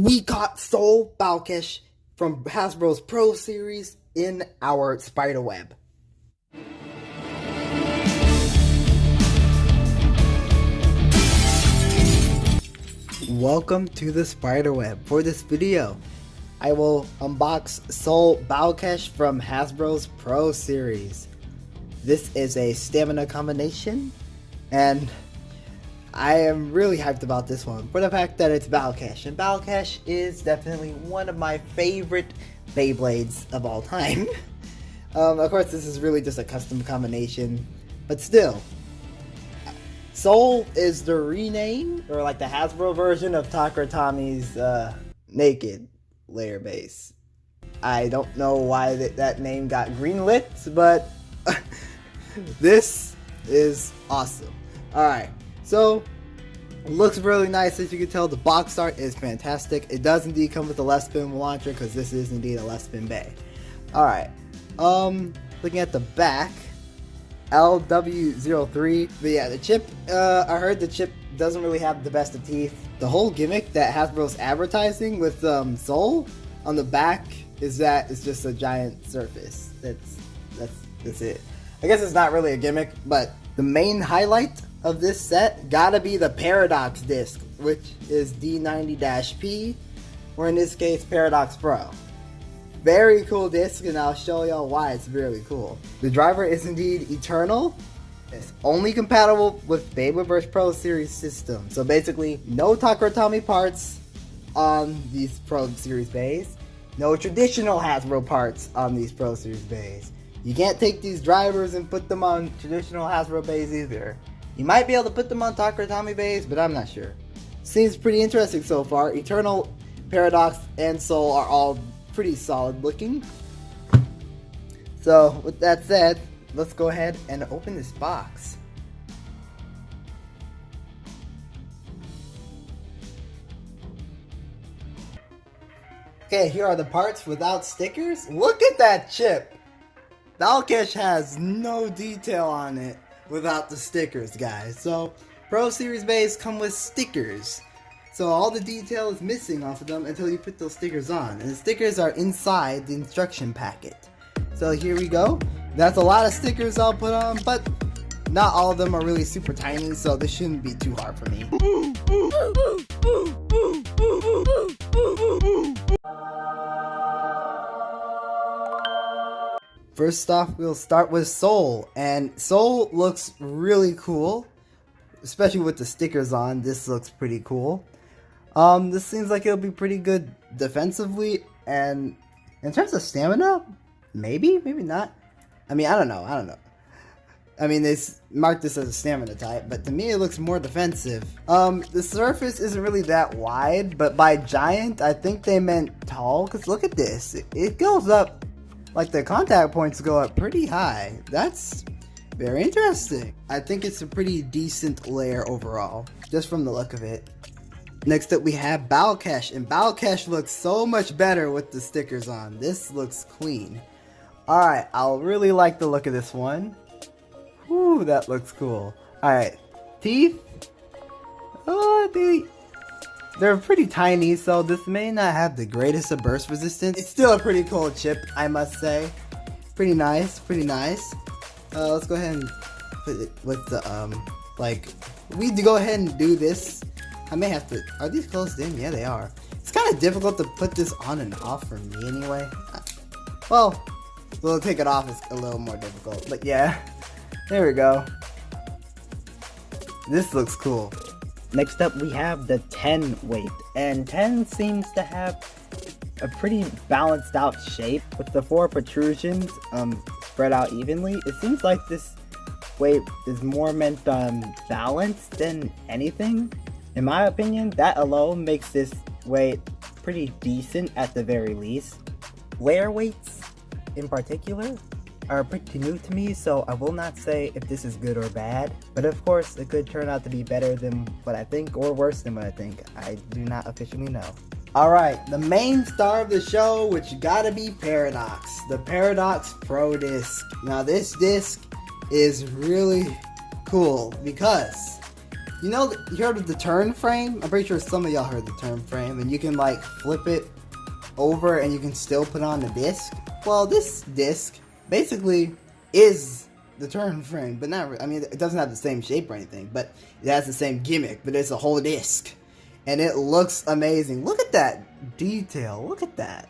we caught Soul Balkesh from Hasbro's Pro Series in our spider web. Welcome to the spider web. For this video, I will unbox Soul Balkesh from Hasbro's Pro Series. This is a stamina combination, and I am really hyped about this one for the fact that it's Balkesh, and Balkesh is definitely one of my favorite Beyblades of all time. Of course, this is really just a custom combination, but still, Soul is the rename, or like the Hasbro version of Takara Tomy's Naked layer base. I don't know why that name got greenlit, but this is awesome. Alright, so it looks really nice. As you can tell, the box art is fantastic. It does indeed come with a left spin launcher, because this is indeed a left spin bay. Alright, looking at the back, LW03, but yeah, the chip, I heard the chip doesn't really have the best of teeth. The whole gimmick that Hasbro's advertising with Soul on the back is that it's just a giant surface. That's it. I guess it's not really a gimmick, but the main highlight of this set gotta be the Paradox disc, which is D90-P, or in this case Paradox Pro. Very cool disc, and I'll show y'all why it's really cool. The driver is indeed Eternal. It's only compatible with Beyblade Burst Pro Series system. So basically, no Takara Tomy parts on these Pro Series bays. No traditional Hasbro parts on these Pro Series bays. You can't take these drivers and put them on traditional Hasbro bays either. You might be able to put them on Takara Tomy bays, but I'm not sure. Seems pretty interesting so far. Eternal, Paradox, and Soul are all pretty solid looking. So with that said, let's go ahead and open this box. Okay, here are the parts without stickers. Look at that chip. Balkesh has no detail on it without the stickers, guys. So Pro Series bays come with stickers. So all the detail is missing off of them until you put those stickers on. And the stickers are inside the instruction packet. So here we go. That's a lot of stickers I'll put on, but not all of them are really super tiny, so this shouldn't be too hard for me. First off, we'll start with Soul, and Soul looks really cool, especially with the stickers on. This looks pretty cool. This seems like it'll be pretty good defensively, and in terms of stamina, maybe not. I mean, I don't know. I mean, they marked this as a stamina type, but to me it looks more defensive. The surface isn't really that wide, but by giant, I think they meant tall, because look at this. It goes up, like the contact points go up pretty high. That's very interesting. I think it's a pretty decent layer overall, just from the look of it. Next up we have Balkesh, and Balkesh looks so much better with the stickers on. This looks clean. Alright, I'll really like the look of this one. Whew, that looks cool. Alright, teeth? Oh, they're pretty tiny, so this may not have the greatest of burst resistance. It's still a pretty cool chip, I must say. Pretty nice, pretty nice. Let's go ahead and put it with the, we go ahead and do this. I may have to, are these closed in? Yeah, they are. It's kind of difficult to put this on and off for me anyway. Well, we'll take it off is a little more difficult, but yeah. There we go. This looks cool. Next up we have the 10 weight, and 10 seems to have a pretty balanced out shape with the 4 protrusions spread out evenly. It seems like this weight is more meant balance than anything. In my opinion, that alone makes this weight pretty decent at the very least. Layer weights in particular are pretty new to me, so I will not say if this is good or bad, but of course it could turn out to be better than what I think or worse than what I think. I do not officially know. Alright, the main star of the show, which gotta be Paradox. The Paradox Pro Disc. Now this disc is really cool because You know, you heard of the turn frame? I'm pretty sure some of y'all heard the turn frame, and you can like flip it over and you can still put on the disc. Well, this disc basically is the turn frame, but not, I mean, it doesn't have the same shape or anything, but it has the same gimmick, but it's a whole disc. And it looks amazing. Look at that detail. Look at that.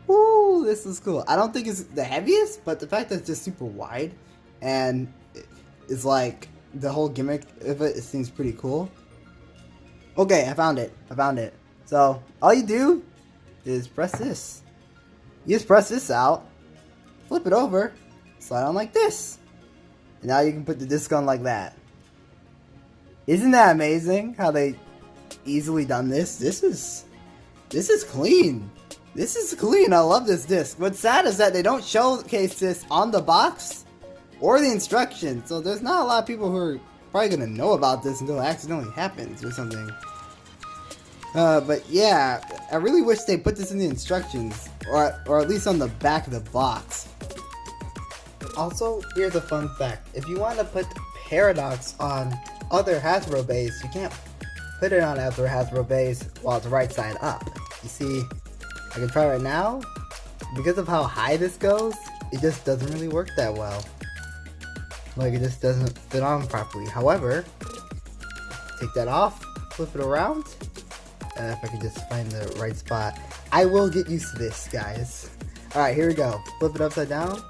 Woo, this is cool. I don't think it's the heaviest, but the fact that it's just super wide and it's like the whole gimmick of it seems pretty cool. Okay, I found it. I found it. So all you do is press this. You just press this out, flip it over, slide on like this, and now you can put the disc on like that. Isn't that amazing how they easily done this? This is clean. This is clean. I love this disc. What's sad is that they don't showcase this on the box or the instructions, so there's not a lot of people who are probably gonna know about this until it accidentally happens or something. But yeah, I really wish they put this in the instructions, or at least on the back of the box. Also, here's a fun fact. If you want to put Paradox on other Hasbro bays, you can't put it on other Hasbro bays while it's right side up. You see, I can try right now. Because of how high this goes, it just doesn't really work that well. Like, it just doesn't fit on properly. However, take that off, flip it around. If I can just find the right spot. I will get used to this, guys. Alright, here we go. Flip it upside down.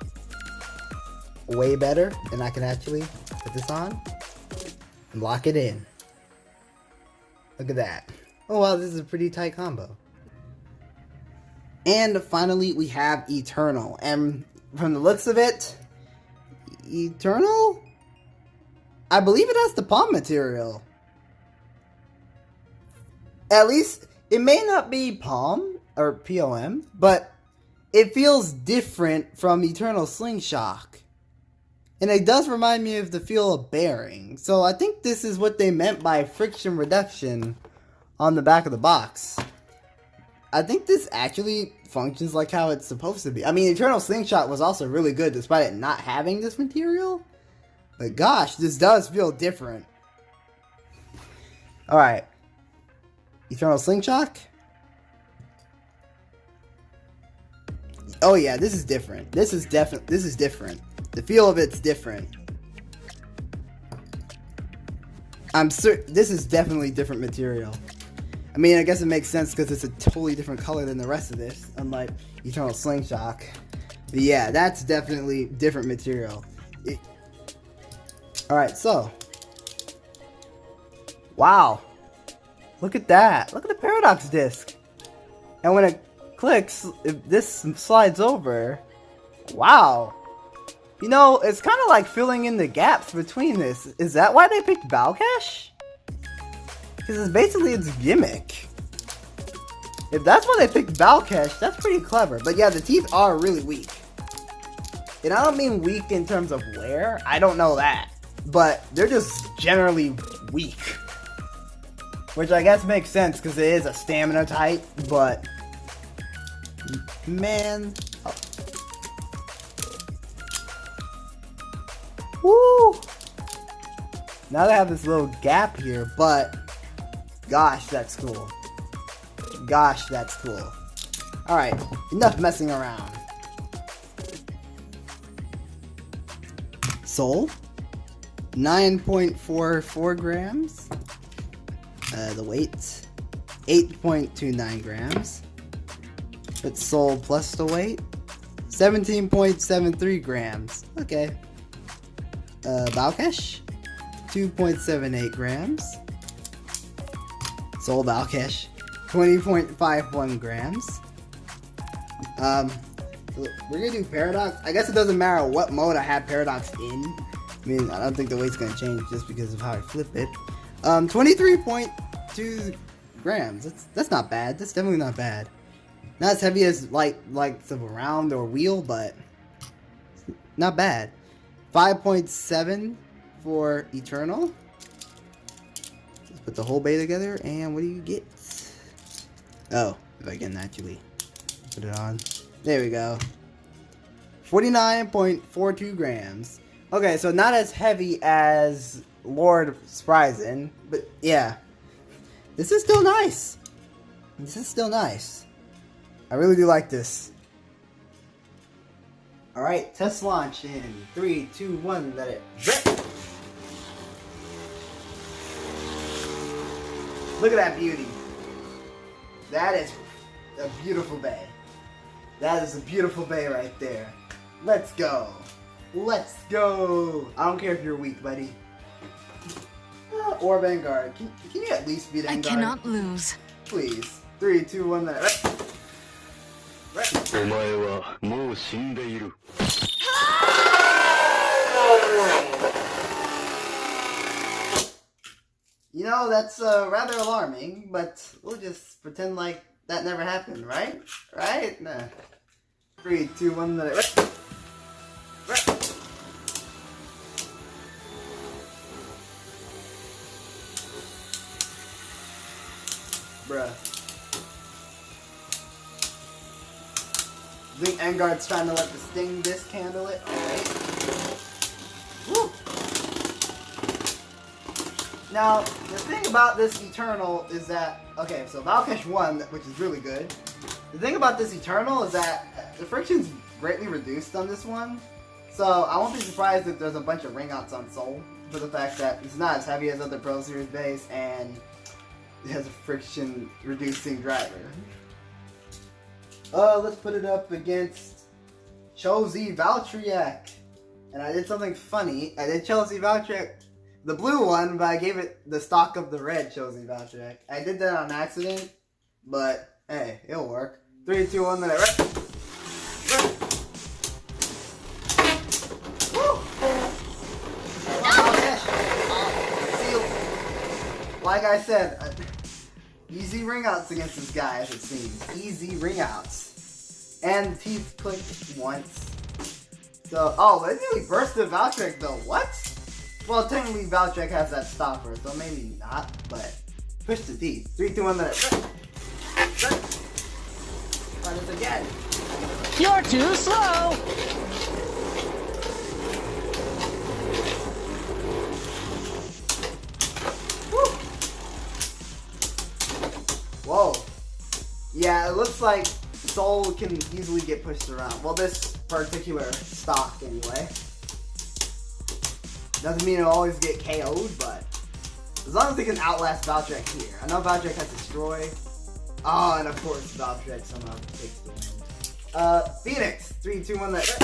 Way better. And I can actually put this on and lock it in. Look at that. Oh wow, this is a pretty tight combo. And finally, we have Eternal. And from the looks of it, Eternal? I believe it has the palm material. At least, it may not be palm, or POM, but it feels different from Eternal Slingshot. And it does remind me of the feel of bearing. So I think this is what they meant by friction reduction on the back of the box. I think this actually functions like how it's supposed to be. I mean, Eternal Slingshot was also really good despite it not having this material. But gosh, this does feel different. Alright. Eternal Slingshot. Oh yeah, this is different. This is different. The feel of it's different. I'm certain this is definitely different material. I mean, I guess it makes sense because it's a totally different color than the rest of this, unlike Eternal Slingshot. But yeah, that's definitely different material. Alright, so. Wow. Look at that. Look at the Paradox disc. And when it clicks, if this slides over. Wow. You know, it's kind of like filling in the gaps between this. Is that why they picked Balkesh? Because it's basically its gimmick. If that's why they picked Balkesh, that's pretty clever. But yeah, the teeth are really weak. And I don't mean weak in terms of wear. I don't know that. But they're just generally weak. Which I guess makes sense because it is a stamina type. But man. Woo! Now they have this little gap here, but gosh, that's cool. Gosh, that's cool. Alright, enough messing around. Soul, 9.44 grams. The weight, 8.29 grams. It's soul plus the weight, 17.73 grams. Okay. Balkesh, 2.78 grams. Soul Balkesh, 20.51 grams. We're gonna do Paradox. I guess it doesn't matter what mode I have Paradox in. I mean, I don't think the weight's gonna change just because of how I flip it. 23.2 grams. That's not bad. That's definitely not bad. Not as heavy as like the round or wheel, but not bad. 5.7 for Eternal. Let's put the whole bay together, and what do you get? Oh, if I can actually put it on. There we go. 49.42 grams. Okay, so not as heavy as Lord surprising, but yeah. This is still nice. This is still nice. I really do like this. Alright, test launch in 3, 2, 1, let it rip! Look at that beauty. That is a beautiful bay. That is a beautiful bay right there. Let's go. Let's go. I don't care if you're weak, buddy. Or Vanguard. Can you at least beat Vanguard? I cannot lose. Please. 3, 2, 1, let it rip! You know, that's rather alarming, but we'll just pretend like that never happened, right? Right? Nah. 3, 2, 1, let it rip! Rip! Bruh. I think Vanguard's trying to let the Sting disc handle it. Alright. Woo! Now, the thing about this Eternal is that, okay, so Balkesh won, which is really good. The thing about this Eternal is that the friction's greatly reduced on this one. So, I won't be surprised if there's a bunch of ring outs on Soul, for the fact that it's not as heavy as other Pro Series base, and it has a friction reducing driver. Let's put it up against Chelsea Valtriac. And I did something funny. I did Chelsea Valtriac, the blue one, but I gave it the stock of the red Chelsea Valtriac. I did that on accident, but hey, it'll work. 3, 2, 1, then I rip. Woo! Like I said, easy ring outs against this guy, as it seems. Easy ring outs. And the teeth clicked once. So, oh, it really bursted Valtriac though. What? Well, technically Valtriac has that stopper, so maybe not, but push the teeth. 3, 2, 1, let it rip. Try this again. You're too slow! Whoa. Yeah, it looks like Soul can easily get pushed around. Well, this particular stock, anyway. Doesn't mean it'll always get KO'd, but as long as they can outlast Valtriac here. I know Valtriac has Destroy. Oh, and of course, Valtriac somehow takes the win. Phoenix. 3, 2, 1, let rip.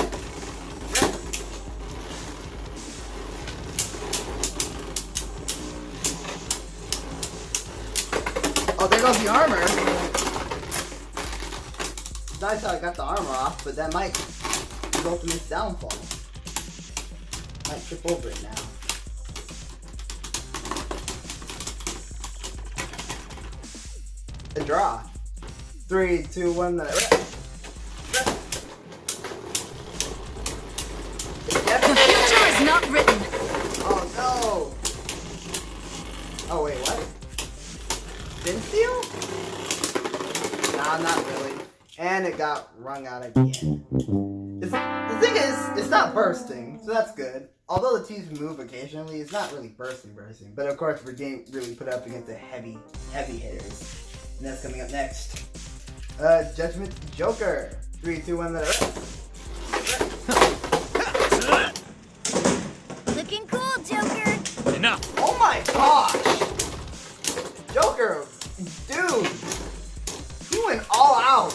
Oh, there goes the armor. Nice how I got the armor off, but that might result in its downfall. Might trip over it now. A draw. 3, 2, 1, let it rip. The future is not written. Oh no! Oh wait, what? Fin steal? Nah, not really. And it got wrung out again. The thing is, it's not bursting, so that's good. Although the teeth move occasionally, it's not really bursting. But of course, we're getting really put up against the heavy hitters. And that's coming up next. Judgment Joker. 3, 2, 1, let it rip. Looking cool, Joker. Enough. Oh my gosh! Joker, dude, he went all out,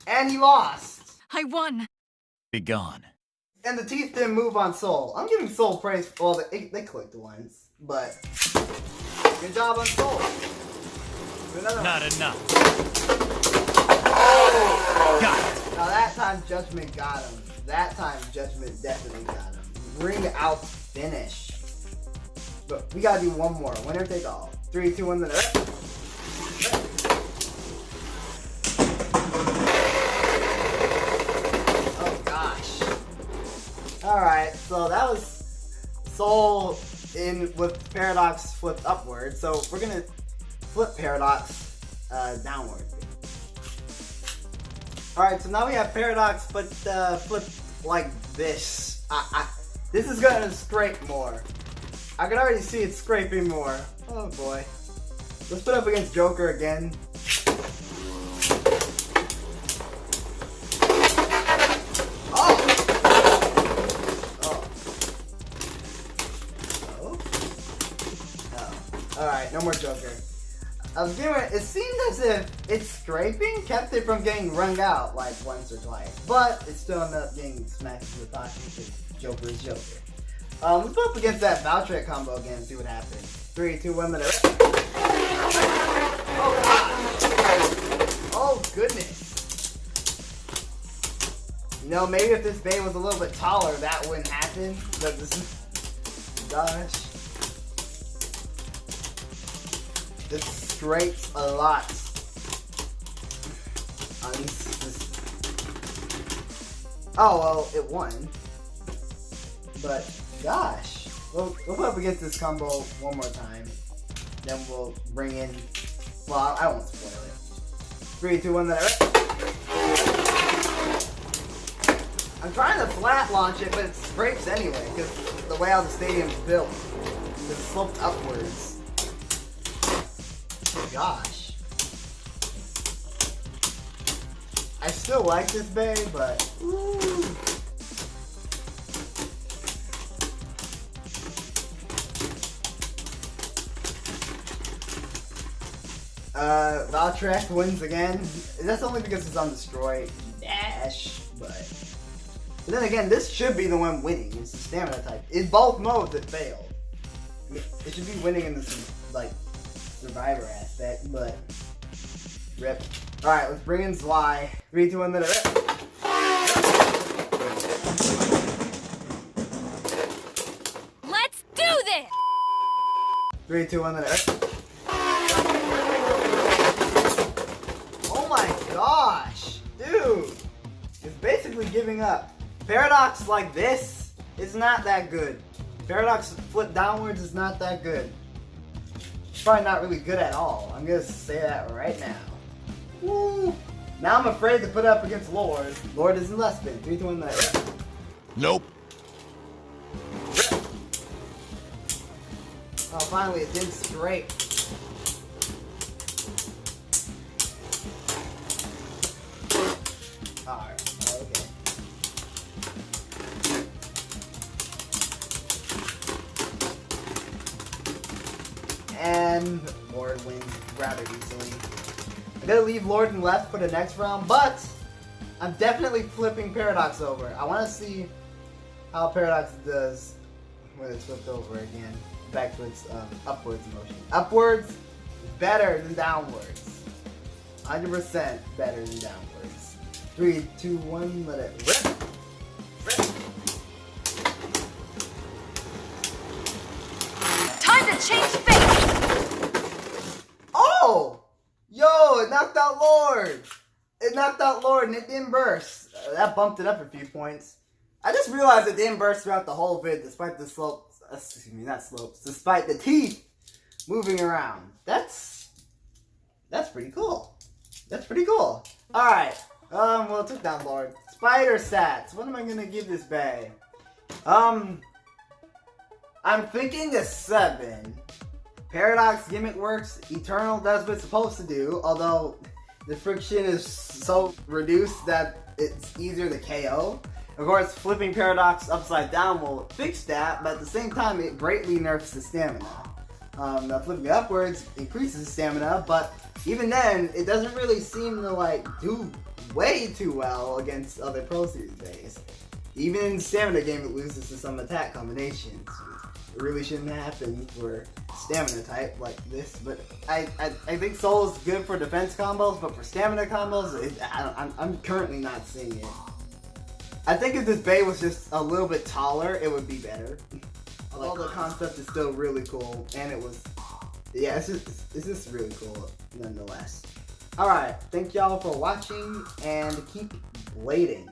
and he lost. I won. Be gone. And the teeth didn't move on Soul. I'm giving Soul praise. Well, they clicked once, but good job on Soul. Not enough. Oh. Got it. Now that time Judgment got him. That time Judgment definitely got him. Ring out finish. But we gotta do one more. Winner take all. 3, 2, 1, then rip. Oh gosh. Alright, so that was Soul in with Paradox flipped upward. So we're gonna flip Paradox downward. Alright, so now we have Paradox but flipped like this. This is gonna scrape more. I can already see it scraping more. Oh boy. Let's put up against Joker again. Alright, no more Joker. I was giving it seemed as if its scraping kept it from getting wrung out like once or twice. But it still ended up getting smacked into the pocket because Joker is Joker. Let's put up against that Valtrek combo again and see what happens. 3, 2, 1, let it rip. Oh god! Oh goodness! You know, maybe if this Bey was a little bit taller, that wouldn't happen. But this is... Gosh. This scrapes a lot. Oh well, it won. But gosh, we'll put up against this combo one more time. Then we'll bring in. Well, I won't spoil it. 3, 2, 1, let it rip. I'm trying to flat launch it, but it scrapes anyway because the way how the stadium's built, it's sloped upwards. Gosh. I still like this Bey, but ooh. Valtrek wins again. That's only because it's on Destroy Dash, but then again, this should be the one winning. It's the stamina type. In both modes, it failed. It should be winning in this like survivor aspect, but rip. Alright, let's bring in Sly. 3, 2, 1, let it rip. Let's do this! 3, 2, 1, let it rip. Oh my gosh! Dude! It's basically giving up. Paradox like this is not that good. Paradox flip downwards is not that good. Probably not really good at all. I'm gonna say that right now. Woo. Now I'm afraid to put up against Lord. Lord isn't less than 3, 2, 1, let it rip. Nope. Oh, finally it did scrape. Alright, okay. And Lord wins rather easily. I'm gonna leave Lord in left for the next round, but I'm definitely flipping Paradox over. I want to see how Paradox does when it's flipped over again. Back to its upwards motion. Upwards is better than downwards. 100% better than downwards. 3, 2, 1, let it rip. Rip. Time to change face! Oh! Yo, it knocked out Lord! It knocked out Lord and it didn't burst. That bumped it up a few points. I just realized it didn't burst throughout the whole vid despite the slopes. Excuse me, not slopes. Despite the teeth moving around. That's pretty cool. That's pretty cool. Alright. Well, it took down Lord. Spyder stats. What am I gonna give this Bey? I'm thinking a 7. Paradox gimmick works. Eternal does what it's supposed to do, although the friction is so reduced that it's easier to KO. Of course, flipping Paradox upside down will fix that, but at the same time, it greatly nerfs the stamina. Now flipping it upwards increases stamina, but even then, it doesn't really seem to like do way too well against other Pro Series Beys. Even in the stamina game, it loses to some attack combinations. It really shouldn't happen for stamina type like this, but I think Soul is good for defense combos, but for stamina combos, I'm currently not seeing it. I think if this Bey was just a little bit taller, it would be better. Although the concept is still really cool, and it was, yeah, it's just really cool nonetheless. Alright, thank y'all for watching, and keep blading.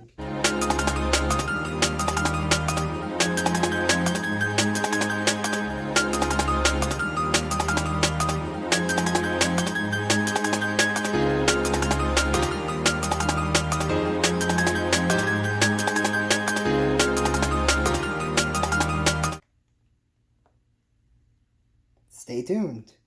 Stay tuned.